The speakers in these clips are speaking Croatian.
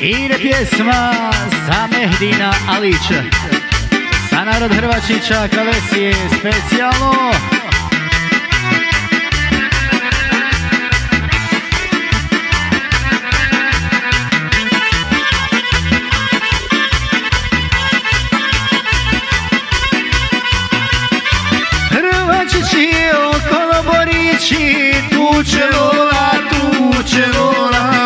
Ide pjesma za Mehdina Alića, za narod Hrvačića, Kalesije, specijalno. Hrvačići okolo Borići, tuče lola,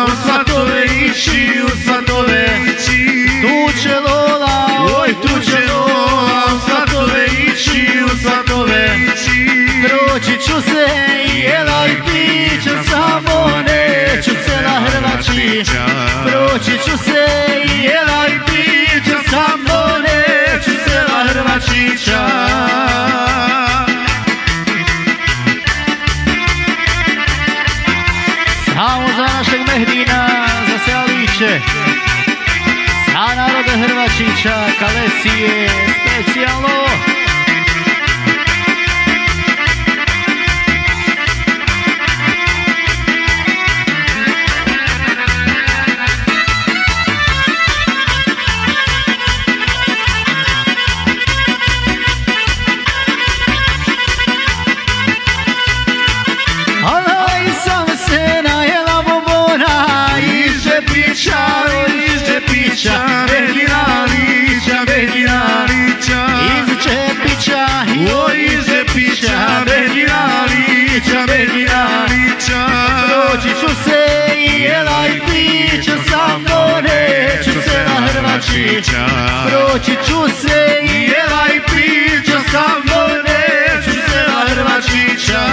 u svatove ići, u svatove ići. Tuče lola, oj tuče lola, u svatove ići, u svatove ići. Proći ću se i jela i pića, samo neću sela Hrvačića. Proći ću se i jela i pića, samo neću sela Hrvačića. Samo za našeg Mehdina, za se Aliće, za naroda Hrvačića, Kalesije, specijalno. Mehdina Alića, Mehdina Alića, iz Čepića, oj iz Čepića, Mehdina Alića, Mehdina Alića. Proći ću se i jela i pića, samo neću sela Hrvačića. Proći ću se i jela i pića, samo neću sela Hrvačića.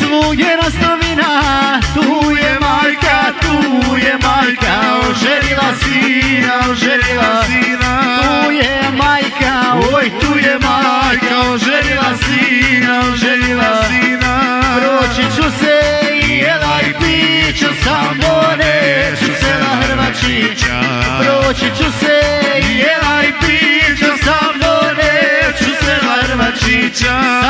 Svugdje rastovina, tu je majka, oženila sina, oženila sina. Tu je majka, oj tu je majka, oženila sina, oženila sina. Proći ću se i jela i pića, samo neću sela Hrvačića. Proći ću se i jela i pića, samo neću sela Hrvačića.